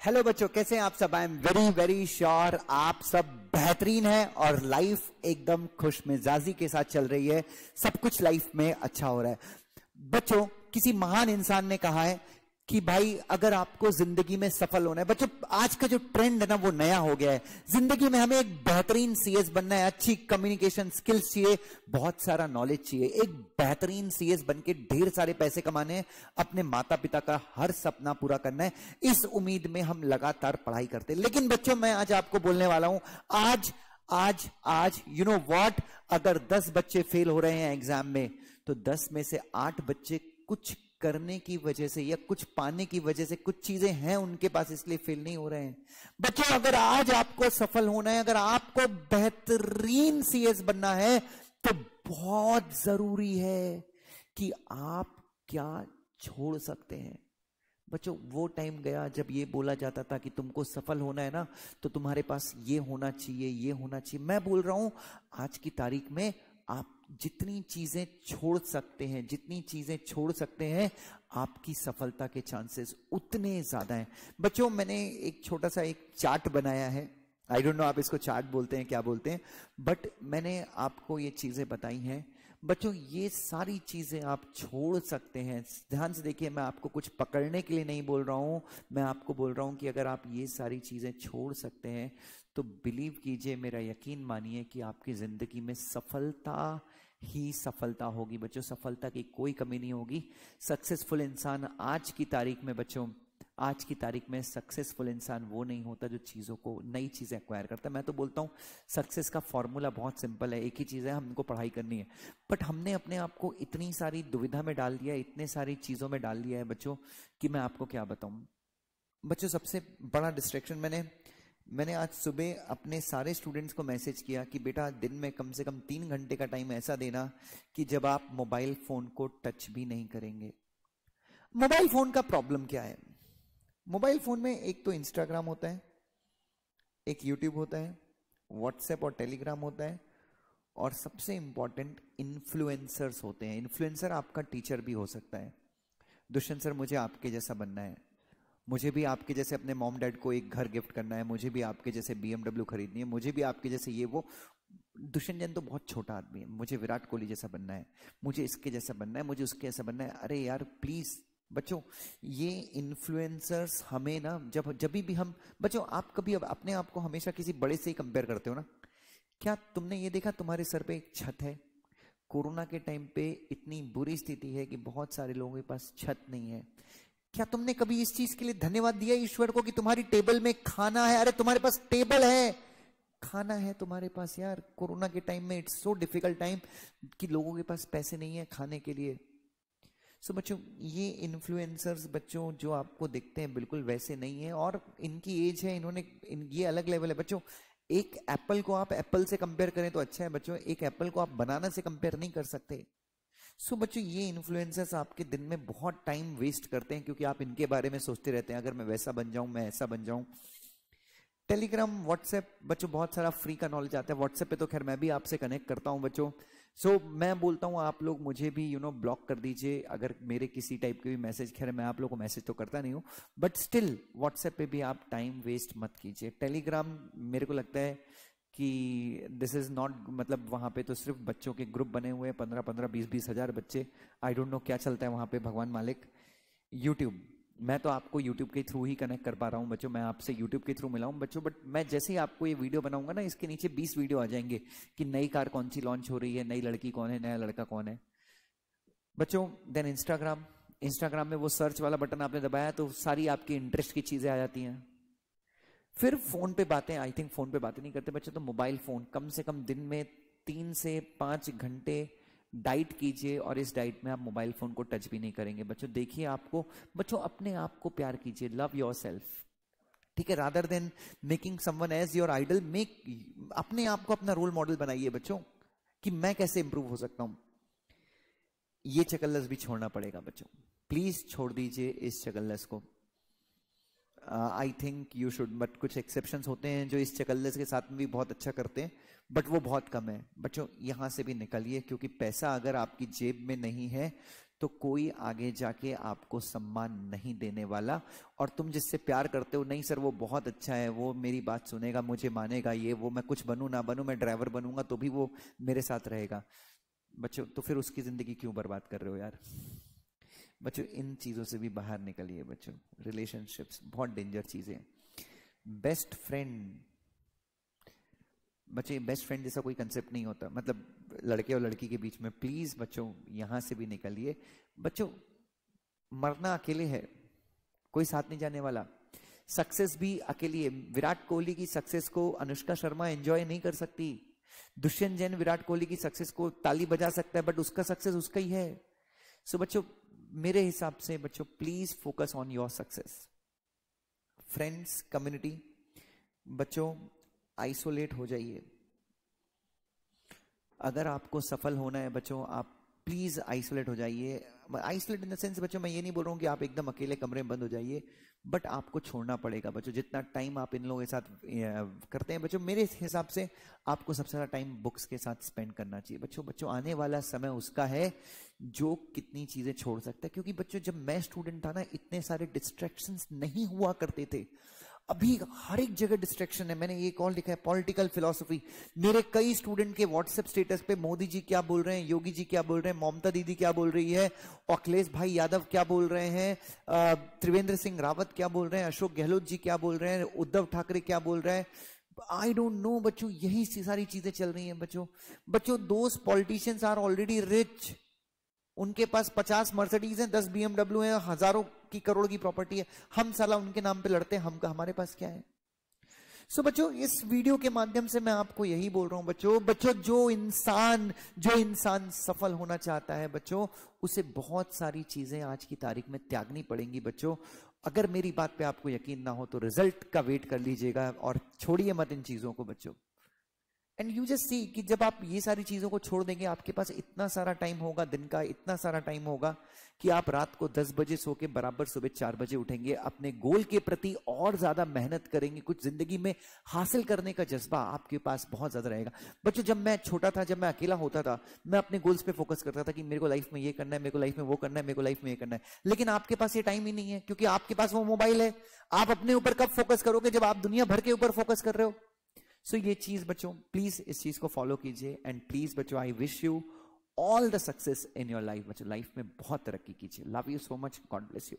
Hello बच्चों, कैसे हैं आप सब? I am very very sure आप सब बेहतरीन हैं और लाइफ एकदम खुश मिजाजी के साथ चल रही है। सब कुछ लाइफ में अच्छा हो रहा है। बच्चों, किसी महान इंसान ने कहा है कि भाई अगर आपको जिंदगी में सफल होना है, बच्चों आज का जो ट्रेंड है ना वो नया हो गया है। जिंदगी में हमें एक बेहतरीन सीएस बनना है, अच्छी कम्युनिकेशन स्किल्स चाहिए, बहुत सारा नॉलेज चाहिए। एक बेहतरीन सीएस बनके ढेर सारे पैसे कमाने हैं, अपने माता पिता का हर सपना पूरा करना है। इस उम्मीद में हम लगातार पढ़ाई करते हैं। लेकिन बच्चों, मैं आज आपको बोलने वाला हूं, आज यू नो व्हाट, अगर 10 बच्चे फेल हो रहे हैं एग्जाम में, तो 10 में से 8 बच्चे कुछ करने की वजह से या कुछ पाने की वजह से, कुछ चीजें हैं उनके पास, इसलिए फेल नहीं हो रहे हैं। बच्चों, अगर आज आपको सफल होना है, अगर आपको बेहतरीन सीएस बनना है, तो बहुत जरूरी है कि आप क्या छोड़ सकते हैं। बच्चों, वो टाइम गया जब ये बोला जाता था कि तुमको सफल होना है ना, तो तुम्हारे पास ये होना चाहिए, ये होना चाहिए। मैं बोल रहा हूं, आज की तारीख में आप जितनी चीजें छोड़ सकते हैं, जितनी चीजें छोड़ सकते हैं, आपकी सफलता के चांसेस उतने ज्यादा हैं। बच्चों, मैंने एक छोटा सा एक चार्ट बनाया है। आई डोंट नो आप इसको चार्ट बोलते हैं क्या बोलते हैं, बट मैंने आपको ये चीजें बताई हैं। बच्चों, ये सारी चीजें आप छोड़ सकते हैं। ध्यान से देखिए, मैं आपको कुछ पकड़ने के लिए नहीं बोल रहा हूं, मैं आपको बोल रहा हूं कि अगर आप ये सारी चीजें छोड़ सकते हैं, तो बिलीव कीजिए, मेरा यकीन मानिए कि आपकी जिंदगी में सफलता ही सफलता होगी। बच्चों, सफलता की कोई कमी नहीं होगी। सक्सेसफुल इंसान आज की तारीख में, बच्चों आज की तारीख में सक्सेसफुल इंसान वो नहीं होता जो चीजों को, नई चीजें एक्वायर करता है। मैं तो बोलता हूं सक्सेस का फॉर्मूला बहुत सिंपल है, एक ही चीज है, हमको पढ़ाई करनी है। बट हमने अपने आप को इतनी सारी दुविधा में डाल दिया, इतने सारी चीजों में डाल दिया है बच्चों, कि मैं आपको क्या बताऊं। बच्चों, सबसे बड़ा डिस्ट्रैक्शन, मैंने आज सुबह अपने सारे स्टूडेंट्स को मैसेज किया कि बेटा दिन में कम से कम 3 घंटे का टाइम ऐसा देना कि जब आप मोबाइल फोन को टच भी नहीं करेंगे। मोबाइल फोन का प्रॉब्लम क्या है? मोबाइल फोन में एक तो इंस्टाग्राम होता है, एक यूट्यूब होता है, व्हाट्सएप और टेलीग्राम होता है, और सबसे इंपॉर्टेंट इन्फ्लुएंसर्स होते हैं। इन्फ्लुएंसर आपका टीचर भी हो सकता है। दुष्यंत सर, मुझे आपके जैसा बनना है, मुझे भी आपके जैसे अपने मॉम डैड को एक घर गिफ्ट करना है, मुझे भी आपके जैसे BMW खरीदनी है, मुझे भी आपके जैसे ये वो। दुष्यंत जैन तो बहुत छोटा आदमी है, मुझे विराट कोहली जैसा बनना है, मुझे इसके जैसा बनना है, मुझे उसके जैसा बनना है। अरे यार प्लीज बच्चों, ये इन्फ्लुएंसर्स हमें ना, जब भी हम, बच्चों आप कभी अपने आप को हमेशा किसी बड़े से ही कंपेयर करते हो ना? क्या तुमने ये देखा तुम्हारे सर पे एक छत है? कोरोना के टाइम पे इतनी बुरी स्थिति है कि बहुत सारे लोगों के पास छत नहीं है। क्या तुमने कभी इस चीज के लिए धन्यवाद दिया ईश्वर को कि तुम्हारी टेबल में खाना है? अरे तुम्हारे पास टेबल है, खाना है तुम्हारे पास। यार कोरोना के टाइम में इट्स सो डिफिकल्ट टाइम कि लोगों के पास पैसे नहीं है खाने के लिए। सो बच्चों, ये इन्फ्लुएंसर्स बच्चों जो आपको दिखते हैं बिल्कुल वैसे नहीं है, और इनकी एज है, ये अलग लेवल है। बच्चों, एक एप्पल को आप एप्पल से कंपेयर करें तो अच्छा है बच्चों, एक एप्पल को आप बनाना से कंपेयर नहीं कर सकते। सो बच्चों, ये इन्फ्लुएंसर्स आपके दिन में बहुत टाइम वेस्ट करते हैं, क्योंकि आप इनके बारे में सोचते रहते हैं, अगर मैं वैसा बन जाऊं, मैं ऐसा बन जाऊं। टेलीग्राम, व्हाट्सएप, बच्चों बहुत सारा फ्री का नॉलेज आता है। व्हाट्सएप पे तो खैर मैं भी आपसे कनेक्ट करता हूं बच्चों। सो मैं बोलता हूं आप लोग मुझे भी ब्लॉक कर दीजिए अगर मेरे किसी टाइप के भी मैसेज, खैर मैं आप लोग को मैसेज तो करता नहीं हूं, बट स्टिल व्हाट्सएप पे भी आप टाइम वेस्ट मत कीजिए। टेलीग्राम मेरे को लगता है कि दिस इज नॉट, मतलब वहां पे तो सिर्फ बच्चों के ग्रुप बने हुए हैं, 15-15, 20-20 हजार बच्चे। आई डोंट नो क्या चलता है वहां पे, भगवान मालिक। यूट्यूब, मैं तो आपको यूट्यूब के थ्रू ही कनेक्ट कर पा रहा हूं बच्चों, मैं आपसे यूट्यूब के थ्रू मिला हूं बच्चों। बट मैं जैसे ही आपको ये वीडियो बनाऊंगा ना, इसके नीचे 20 वीडियो आ जाएंगे कि नई कार कौन सी लॉन्च हो रही है, नई लड़की कौन है, नया लड़का कौन है बच्चों। देन इंस्टाग्राम में वो सर्च वाला बटन आपने दबाया तो सारी आपकी इंटरेस्ट की चीजें आ जाती हैं। फिर फोन पे बातें, आई थिंक फोन पे बातें नहीं करते बच्चों, तो मोबाइल फोन, कम से कम दिन में 3 से 5 घंटे डाइट कीजिए, और इस डाइट में आप मोबाइल फोन को टच भी नहीं करेंगे बच्चों। देखिए आपको, बच्चों अपने आप को प्यार कीजिए, लव योरसेल्फ, ठीक है, rather than making someone as your idol. अपने आप को अपना रोल मॉडल बनाइए बच्चों, कि मैं कैसे इंप्रूव हो सकता हूं। ये चकल्लस भी छोड़ना पड़ेगा बच्चों, प्लीज छोड़ दीजिए इस चकल्लस को। I think you should, but कुछ एक्सेप्शंस होते हैं जो इस चकल्लस के साथ में भी बहुत अच्छा करते हैं, बट वो बहुत कम है बच्चों। यहां से भी निकलिए, क्योंकि पैसा अगर आपकी जेब में नहीं है तो कोई आगे जाके आपको सम्मान नहीं देने वाला। और तुम जिससे प्यार करते हो, नहीं सर वो बहुत अच्छा है, वो मेरी बात सुनेगा, मुझे मानेगा, ये वो, मैं कुछ बनूं ना बनूं, मैं ड्राइवर बनूंगा तो भी वो मेरे साथ रहेगा, बच्चों तो फिर उसकी जिंदगी क्यों बर्बाद कर रहे हो यार। बच्चों इन चीजों से भी बाहर निकलिए बच्चों। रिलेशनशिप्स बहुत डेंजर चीजें। बेस्ट फ्रेंड, बच्चे बेस्ट फ्रेंड जैसा कोई कंसेप्ट नहीं होता, मतलब लड़के और लड़की के बीच में। प्लीज बच्चों यहां से भी निकलिए बच्चों। मरना अकेले है, कोई साथ नहीं जाने वाला। सक्सेस भी अकेली है। विराट कोहली की सक्सेस को अनुष्का शर्मा एंजॉय नहीं कर सकती। दुष्यंत जैन विराट कोहली की सक्सेस को ताली बजा सकता है, बट उसका सक्सेस उसका ही है। सो बच्चों मेरे हिसाब से बच्चों please focus on your success. Friends, community, बच्चों आइसोलेट हो जाइए। अगर आपको सफल होना है बच्चों, आप प्लीज आइसोलेट हो जाइए। आइसोलेट इन द सेंस बच्चों, मैं ये नहीं बोल रहा हूं कि आप एकदम अकेले कमरे में बंद हो जाइए, बट आपको छोड़ना पड़ेगा बच्चों। जितना टाइम आप इन लोगों के साथ करते हैं बच्चों, मेरे हिसाब से आपको सबसे ज्यादा टाइम बुक्स के साथ स्पेंड करना चाहिए बच्चों। आने वाला समय उसका है जो कितनी चीजें छोड़ सकता है। क्योंकि बच्चों जब मैं स्टूडेंट था ना, इतने सारे डिस्ट्रैक्शंस नहीं हुआ करते थे। अभी हर एक जगह डिस्ट्रैक्शन है। मैंने ये कॉल लिखा है पॉलिटिकल फिलॉसफी। मेरे कई स्टूडेंट के व्हाट्सएप स्टेटस पे मोदी जी क्या बोल रहे हैं, योगी जी क्या बोल रहे हैं, ममता दीदी क्या बोल रही है, अखिलेश भाई यादव क्या बोल रहे हैं, त्रिवेंद्र सिंह रावत क्या बोल रहे हैं, अशोक गहलोत जी क्या बोल रहे हैं, उद्धव ठाकरे क्या बोल रहे हैं, आई डोंट नो बच्चों। यही सारी चीजें चल रही हैं बच्चों। Those politicians are already rich. उनके पास 50 मर्सिडीज हैं, 10 BMW हैं, हजारों की करोड़ की प्रॉपर्टी है। हम साला उनके नाम पे लड़ते हैं, हमारे पास क्या है। सो बच्चों इस वीडियो के माध्यम से मैं आपको यही बोल रहा हूं बच्चों, जो इंसान सफल होना चाहता है बच्चों, उसे बहुत सारी चीजें आज की तारीख में त्यागनी पड़ेंगी बच्चों। अगर मेरी बात पे आपको यकीन ना हो तो रिजल्ट का वेट कर लीजिएगा और छोड़िए मत इन चीजों को बच्चों। एंड यू जस्ट सी कि जब आप ये सारी चीजों को छोड़ देंगे, आपके पास इतना सारा टाइम होगा, दिन का इतना सारा टाइम होगा कि आप रात को 10 बजे सो के बराबर सुबह 4 बजे उठेंगे, अपने गोल के प्रति और ज्यादा मेहनत करेंगे, कुछ जिंदगी में हासिल करने का जज्बा आपके पास बहुत ज्यादा रहेगा बच्चों। जब मैं छोटा था, जब मैं अकेला होता था, मैं अपने गोल्स पे फोकस करता था कि मेरे को लाइफ में ये करना है, मेरे को लाइफ में वो करना है, मेरे को लाइफ में ये करना है। लेकिन आपके पास ये टाइम ही नहीं है, क्योंकि आपके पास वो मोबाइल है। आप अपने ऊपर कब फोकस करोगे? जब आप दुनिया भर के ऊपर फोकस कर रहे हो। सो ये चीज बच्चों प्लीज इस चीज को फॉलो कीजिए। एंड प्लीज बच्चों I wish you all the success in your life बच्चों। लाइफ में बहुत तरक्की कीजिए। Love you so much, God bless you.